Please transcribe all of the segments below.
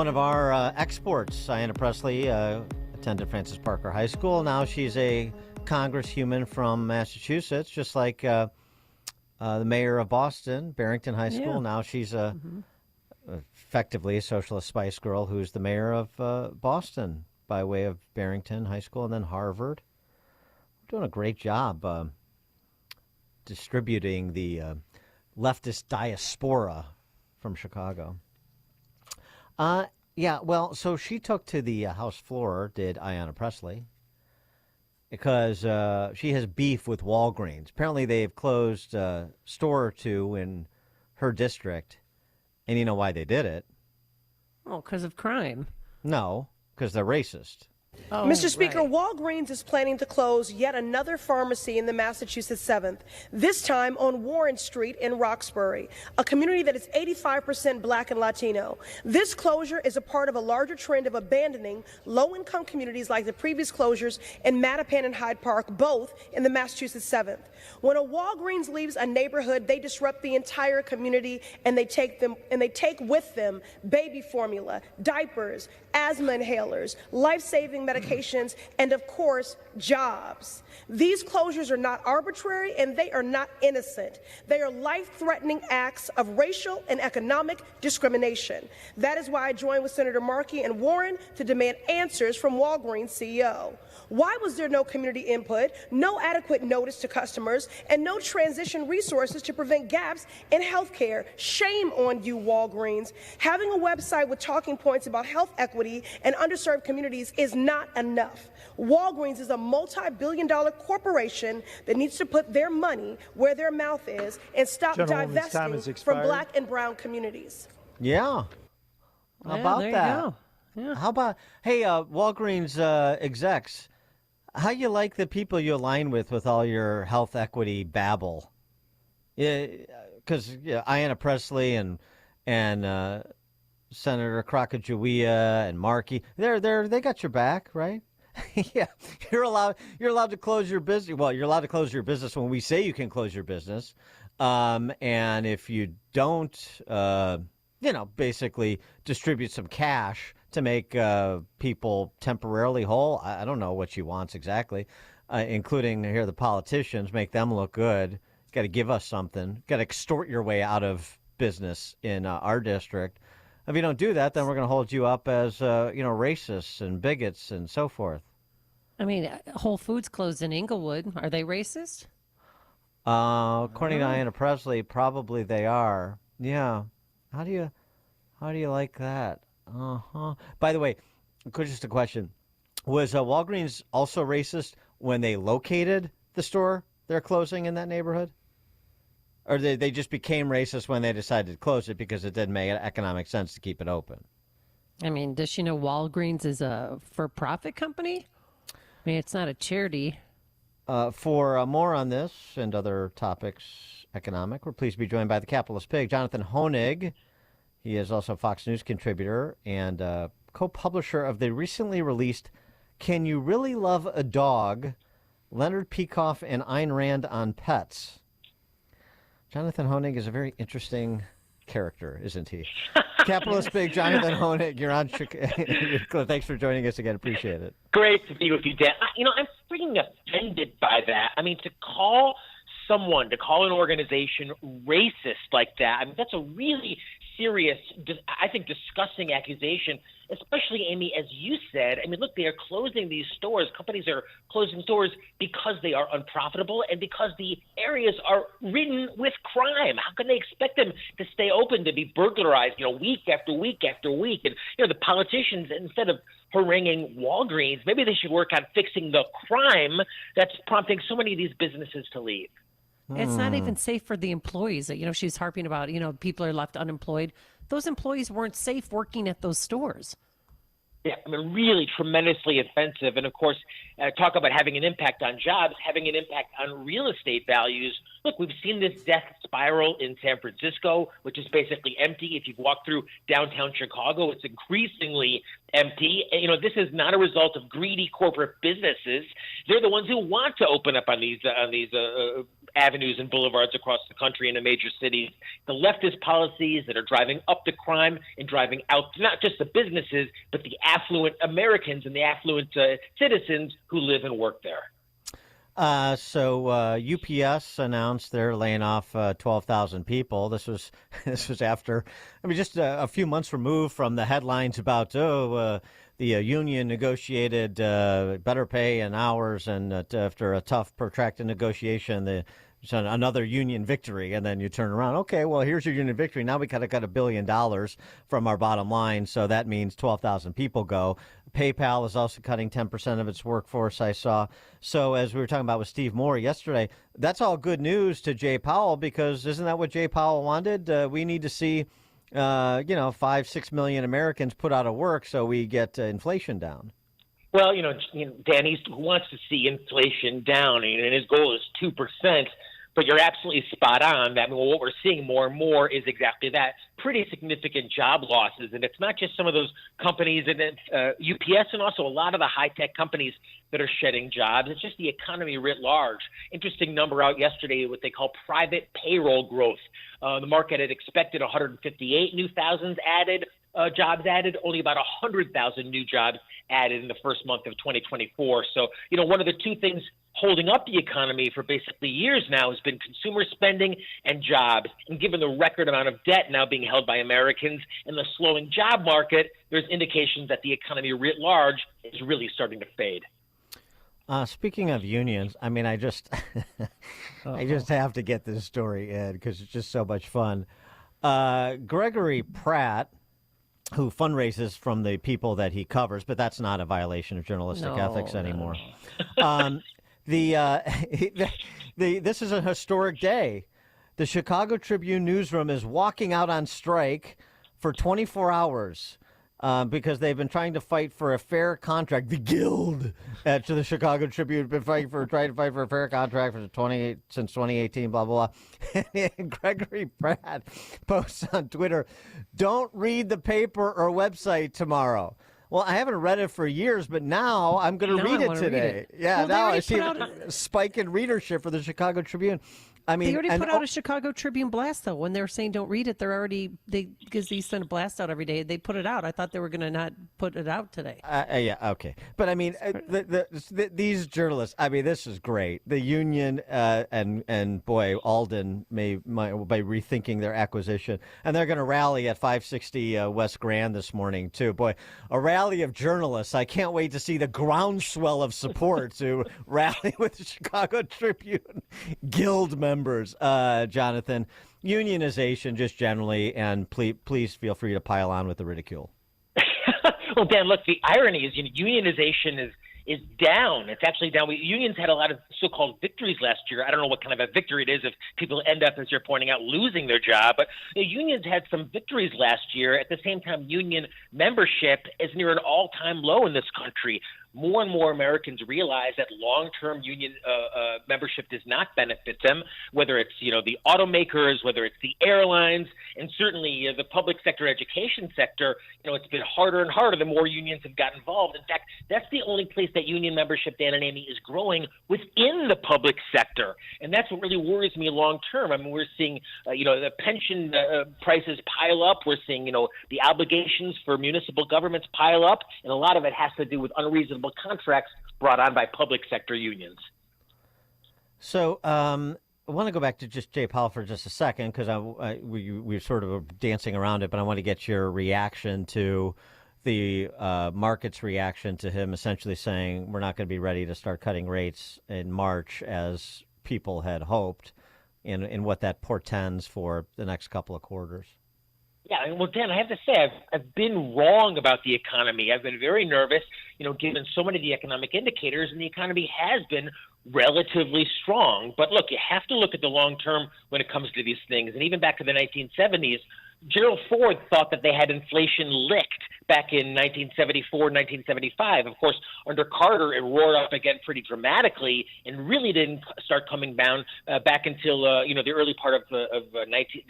One of our exports, Ayanna Presley, attended Francis Parker High School. Now she's a congresswoman from Massachusetts, just like the mayor of Boston, Barrington High School. Yeah. Now she's effectively a socialist Spice Girl who's the mayor of Boston by way of Barrington High School and then Harvard. Doing a great job distributing the leftist diaspora from Chicago. So she took to the House floor, did Ayanna Presley, because she has beef with Walgreens. Apparently they've closed a store or two in her district, and you know why they did it? Oh, because of crime. No, because they're racist. Oh, Mr. Speaker, right. Walgreens is planning to close yet another pharmacy in the Massachusetts 7th, this time on Warren Street in Roxbury, a community that is 85% Black and Latino. This closure is a part of a larger trend of abandoning low-income communities like the previous closures in Mattapan and Hyde Park, both in the Massachusetts 7th. When a Walgreens leaves a neighborhood, they disrupt the entire community, and they take with them baby formula, diapers, asthma inhalers, life-saving medications, and of course, jobs. These closures are not arbitrary and they are not innocent. They are life-threatening acts of racial and economic discrimination. That is why I joined with Senator Markey and Warren to demand answers from Walgreens CEO. Why was there no community input, no adequate notice to customers, and no transition resources to prevent gaps in health care? Shame on you, Walgreens. Having a website with talking points about health equity and underserved communities is not enough. Walgreens is a multi-billion-dollar corporation that needs to put their money where their mouth is and stop divesting from Black and brown communities. Yeah. How about there that? You go. Yeah. How about, hey, Walgreens execs, how you like the people you align with all your health equity babble? Because Ayanna Presley and Senator Krakajuia and Markey, they got your back, right? Yeah, you're allowed to close your business. Well, you're allowed to close your business when we say you can close your business, and if you don't, basically distribute some cash to make people temporarily whole. I don't know what she wants exactly, including here the politicians, make them look good. Got to give us something. Got to extort your way out of business in our district. If you don't do that, then we're going to hold you up as racists and bigots and so forth. I mean, Whole Foods closed in Inglewood. Are they racist? According to Ayanna Presley, probably they are. Yeah. How do you like that? By the way, just a question: was Walgreens also racist when they located the store they're closing in that neighborhood? Or they just became racist when they decided to close it because it didn't make economic sense to keep it open? I mean, does she know Walgreens is a for-profit company? I mean, it's not a charity. For more on this and other topics economic, we're pleased to be joined by the capitalist pig, Jonathan Hoenig. He is also a Fox News contributor and co-publisher of the recently released Can You Really Love a Dog? Leonard Peikoff and Ayn Rand on Pets. Jonathan Hoenig is a very interesting character, isn't he? Capitalist big Jonathan Hoenig, you're on. Thanks for joining us again. Appreciate it. Great to be with you, Dan. I'm freaking offended by that. I mean, to call an organization racist like that, I mean, that's a really serious, I think, disgusting accusation, especially, Amy, as you said. I mean, look, they are closing these stores. Companies are closing stores because they are unprofitable and because the areas are ridden with crime. How can they expect them to stay open, to be burglarized, week after week after week? And, the politicians, instead of haranguing Walgreens, maybe they should work on fixing the crime that's prompting so many of these businesses to leave. It's not even safe for the employees. She's harping about, people are left unemployed. Those employees weren't safe working at those stores. Yeah, I mean, really tremendously offensive. And, of course, talk about having an impact on jobs, having an impact on real estate values. Look, we've seen this death spiral in San Francisco, which is basically empty. If you've walked through downtown Chicago, it's increasingly empty. And, this is not a result of greedy corporate businesses. They're the ones who want to open up on these avenues and boulevards across the country and in major cities. The leftist policies that are driving up the crime and driving out not just the businesses, but the affluent Americans and the affluent citizens who live and work there. UPS announced they're laying off 12,000 people. This was after, just a few months removed from the headlines about the union negotiated better pay and hours, and after a tough, protracted negotiation, another union victory. And then you turn around, okay, well, here's your union victory. Now we got $1 billion from our bottom line, so that means 12,000 people go. PayPal is also cutting 10% of its workforce, I saw. So as we were talking about with Steve Moore yesterday, that's all good news to Jay Powell, because isn't that what Jay Powell wanted? We need to see 5-6 million Americans put out of work so we get inflation down. Well, Dan, he wants to see inflation down, and his goal is 2%. But you're absolutely spot on that what we're seeing more and more is exactly that, pretty significant job losses. And it's not just some of those companies and UPS and also a lot of the high-tech companies that are shedding jobs. It's just the economy writ large. Interesting number out yesterday, what they call private payroll growth. The market had expected 158 new thousands added. Jobs added, only about 100,000 new jobs added in the first month of 2024. So, one of the two things holding up the economy for basically years now has been consumer spending and jobs. And given the record amount of debt now being held by Americans and the slowing job market, there's indications that the economy writ large is really starting to fade. Speaking of unions, I just have to get this story in because it's just so much fun. Gregory Pratt, who fundraises from the people that he covers, but that's not a violation of journalistic ethics anymore. This is a historic day. The Chicago Tribune newsroom is walking out on strike for 24 hours because they've been trying to fight for a fair contract. The Guild to the Chicago Tribune has been trying to fight for a fair contract since 2018, blah, blah, blah. And Gregory Pratt posts on Twitter, "Don't read the paper or website tomorrow." Well, I haven't read it for years, but now I'm going to read it today. Yeah, now I see a spike in readership for the Chicago Tribune. They already put out a Chicago Tribune blast, though. When they're saying don't read it, because they send a blast out every day. They put it out. I thought they were going to not put it out today. Yeah, okay. But these journalists, this is great. The union and boy, Alden might be rethinking their acquisition, and they're going to rally at 560 West Grand this morning too. Boy, a rally of journalists. I can't wait to see the groundswell of support to rally with the Chicago Tribune Guild members. Jonathan, unionization just generally, and please feel free to pile on with the ridicule. Well, Dan, look, the irony is unionization is down. It's actually down. Unions had a lot of so-called victories last year. I don't know what kind of a victory it is if people end up, as you're pointing out, losing their job. But the unions had some victories last year. At the same time, union membership is near an all-time low in this country. More and more Americans realize that long-term union membership does not benefit them, whether it's the automakers, whether it's the airlines, and certainly the public sector education sector. It's been harder and harder the more unions have got involved. In fact, that's the only place that union membership, Dan and Amy, is growing within the public sector, and that's what really worries me long-term. We're seeing the pension prices pile up. We're seeing the obligations for municipal governments pile up, and a lot of it has to do with unreasonable contracts brought on by public sector unions. So I want to go back to just Jay Powell for just a second, because we sort of dancing around it, but I want to get your reaction to the market's reaction to him essentially saying we're not going to be ready to start cutting rates in March as people had hoped, and what that portends for the next couple of quarters. Yeah, well, Dan, I have to say I've been wrong about the economy. I've been very nervous, given so many of the economic indicators, and the economy has been relatively strong. But look, you have to look at the long term when it comes to these things. And even back to the 1970s, Gerald Ford thought that they had inflation licked back in 1974, 1975. Of course, under Carter, it roared up again pretty dramatically and really didn't start coming down back until the early part of the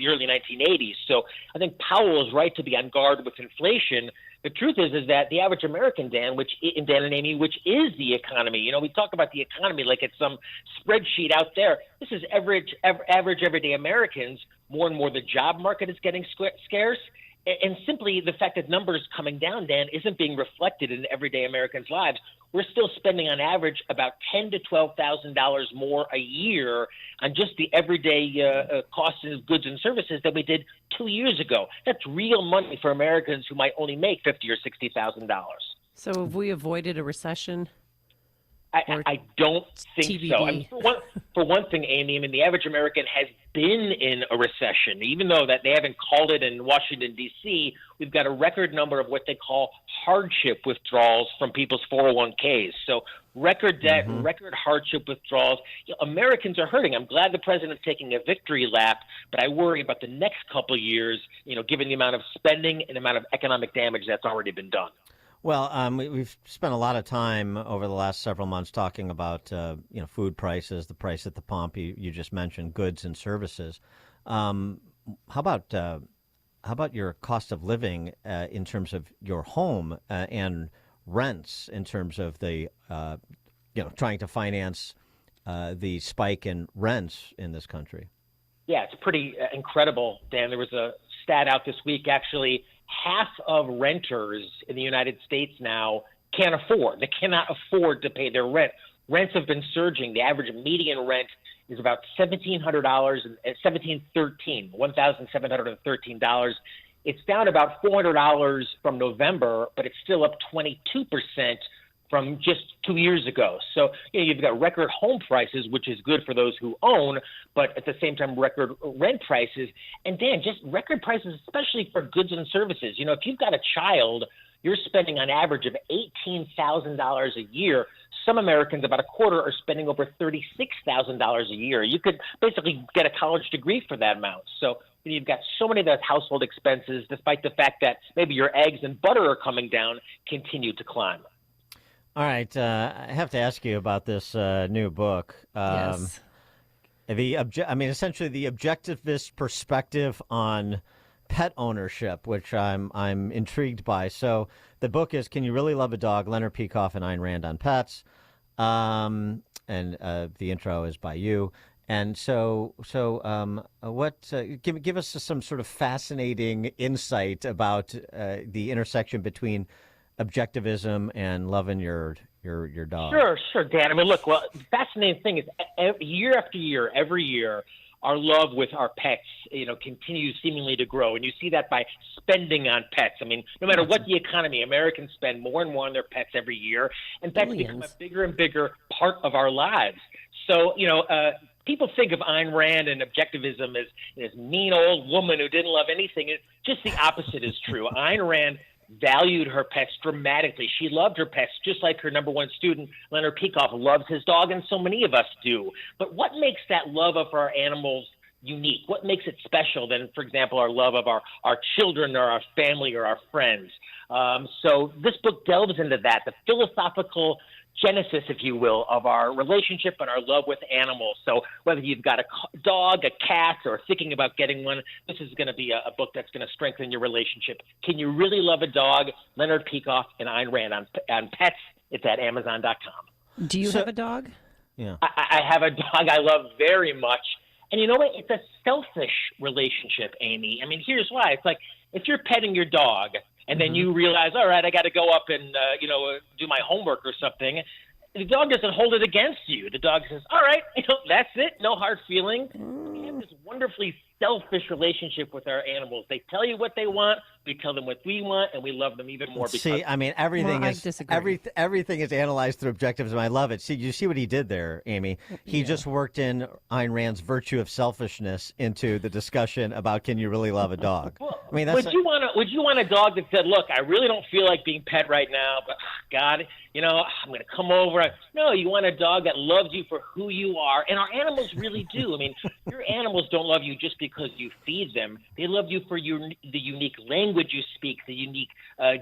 early 1980s. So I think Powell is right to be on guard with inflation. the truth is that the average American, Dan and Amy, which is the economy. We talk about the economy like it's some spreadsheet out there. This is average everyday Americans. More and more, the job market is getting scarce. And simply the fact that numbers coming down, Dan, isn't being reflected in everyday Americans' lives. We're still spending on average about $10,000 to $12,000 more a year on just the everyday costs of goods and services that we did 2 years ago. That's real money for Americans who might only make $50,000 or $60,000. So have we avoided a recession? I don't think TBD. so. I mean, for one thing, Amy, the average American has been in a recession. Even though that they haven't called it in Washington, D.C., we've got a record number of what they call hardship withdrawals from people's 401ks. So record debt, record hardship withdrawals. Americans are hurting. I'm glad the president's taking a victory lap, but I worry about the next couple of years, given the amount of spending and the amount of economic damage that's already been done. Well, we've spent a lot of time over the last several months talking about food prices, the price at the pump. You just mentioned goods and services. How about your cost of living in terms of your home and rents in terms of the trying to finance the spike in rents in this country? Yeah, it's pretty incredible, Dan. There was a stat out this week, actually. Half of renters in the United States now can't afford. They cannot afford to pay their rent. Rents have been surging. The average median rent is about $1,700 and $1,713. It's down about $400 from November, but it's still up 22% from just 2 years ago. So you've got record home prices, which is good for those who own, but at the same time, record rent prices. And Dan, just record prices, especially for goods and services. If you've got a child, you're spending on average of $18,000 a year. Some Americans, about a quarter, are spending over $36,000 a year. You could basically get a college degree for that amount. So you've got so many of those household expenses, despite the fact that maybe your eggs and butter are coming down, continue to climb. All right, I have to ask you about this new book. Yes. Essentially the objectivist perspective on pet ownership, which I'm intrigued by. So the book is "Can You Really Love a Dog?" Leonard Peikoff and Ayn Rand on pets, and the intro is by you. And so, give us some sort of fascinating insight about the intersection between objectivism and loving your dog. Sure, Dan. Look, the fascinating thing is year after year, every year, our love with our pets, continues seemingly to grow. And you see that by spending on pets. No matter what the economy, Americans spend more and more on their pets every year, and pets become a bigger and bigger part of our lives. So, people think of Ayn Rand and objectivism as this mean old woman who didn't love anything. Just the opposite is true. Ayn Rand valued her pets dramatically. She loved her pets just like her number one student, Leonard Peikoff, loves his dog, and so many of us do. But what makes that love of our animals unique? What makes it special than, for example, our love of our children or our family or our friends? So this book delves into that, the philosophical genesis, if you will, of our relationship and our love with animals. So whether you've got a dog, a cat, or thinking about getting one, this is going to be a book that's going to strengthen your relationship. Can You Really Love a Dog? Leonard Peikoff and Ayn Rand on pets. It's at Amazon.com. Do you have a dog? Yeah. I have a dog I love very much. And you know what? It's a selfish relationship, Amy. Here's why. It's like if you're petting your dog and then you realize, all right, I got to go up and, do my homework or something. The dog doesn't hold it against you. The dog says, all right, that's it. No hard feeling. We have this wonderfully selfish relationship with our animals. They tell you what they want. We tell them what we want, and we love them even more. Everything I is disagree. everything is analyzed through objectivism. I love it. See, you see what he did there, Amy? He just worked in Ayn Rand's virtue of selfishness into the discussion about can you really love a dog? Would you want a dog that said, look, I really don't feel like being pet right now, but God, I'm going to come over. No, you want a dog that loves you for who you are, and our animals really do. Your animals don't love you just because you feed them. They love you for the unique language you speak, the unique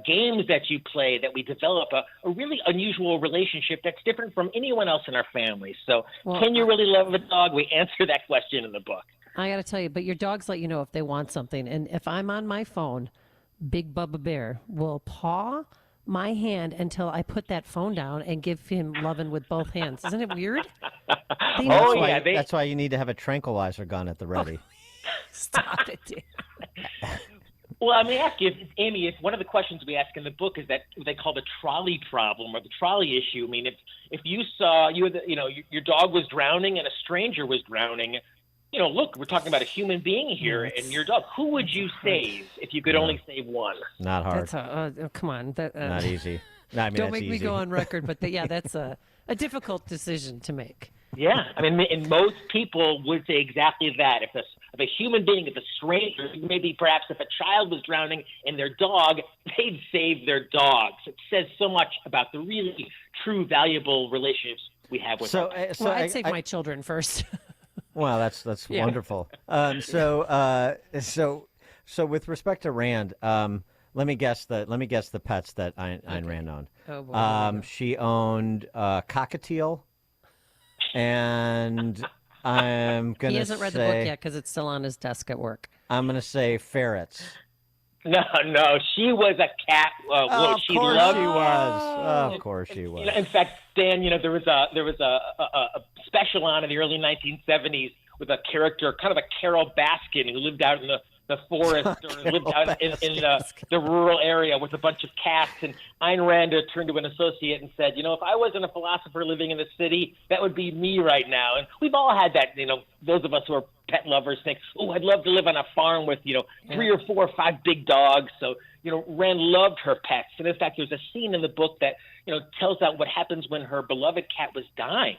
games that you play, that we develop a really unusual relationship that's different from anyone else in our family. So can you really love a dog? We answer that question in the book. I got to tell you, but your dogs let you know if they want something. And if I'm on my phone, Big Bubba Bear will paw my hand until I put that phone down and give him loving with both hands. Isn't it weird? Oh, yeah. That's why you need to have a tranquilizer gun at the ready. Stop it, Dan. Well, I'm going to ask you, Amy, if one of the questions we ask in the book is that they call the trolley problem or the trolley issue. I mean, if you saw your dog was drowning and a stranger was drowning, look, we're talking about a human being here and your dog. Who would you save if you could only save one? Not hard. Come on. Not easy. No, I mean, don't that's make me easy. go on record, but that's a difficult decision to make. Yeah, I mean, and most people would say exactly that. If a human being, if a stranger, maybe perhaps if a child was drowning and their dog, they'd save their dogs. It says so much about the really true, valuable relationships we have with them. I'd save my children first. Well, that's wonderful. So with respect to Rand, let me guess the pets that Ayn Rand owned. Oh boy. She owned cockatiel, and I'm gonna. He hasn't read the book yet because it's still on his desk at work. I'm gonna say ferrets. No, she was a cat. Of she course loved. she was. Of course she was. In fact, Dan, there was a special on in the early 1970s with a character, kind of a Carol Baskin, who lived out in the forest or lived out in the rural area with a bunch of cats. And Ayn Rand turned to an associate and said, if I wasn't a philosopher living in the city, that would be me right now. And we've all had that, those of us who are pet lovers think, oh, I'd love to live on a farm with, 3 or 4 or 5 big dogs. So, Rand loved her pets. And in fact, there's a scene in the book that, tells out what happens when her beloved cat was dying.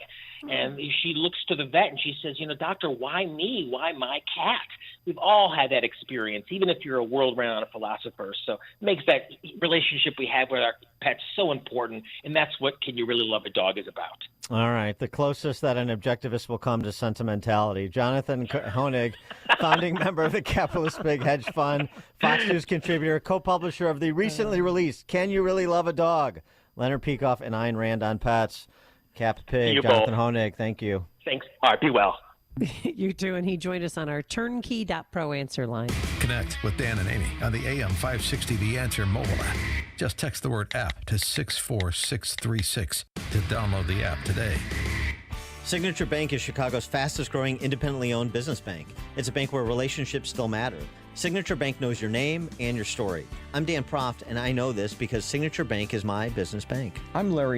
And she looks to the vet and she says, doctor, why me? Why my cat? We've all had that experience, even if you're a world-renowned philosopher. So it makes that relationship we have with our pets so important. And that's what Can You Really Love a Dog is about. All right. The closest that an objectivist will come to sentimentality. Jonathan Hoenig, founding member of the Capitalist Big Hedge Fund, Fox News contributor, co-publisher of the recently released Can You Really Love a Dog? Leonard Peikoff and Ayn Rand on pets. Cap Pig, Jonathan Hoenig, thank you. Thanks. All right, be well. You too, and he joined us on our turnkey.pro answer line. Connect with Dan and Amy on the AM 560 The Answer mobile app. Just text the word app to 64636 to download the app today. Signature Bank is Chicago's fastest growing independently owned business bank. It's a bank where relationships still matter. Signature Bank knows your name and your story. I'm Dan Proft, and I know this because Signature Bank is my business bank. I'm Larry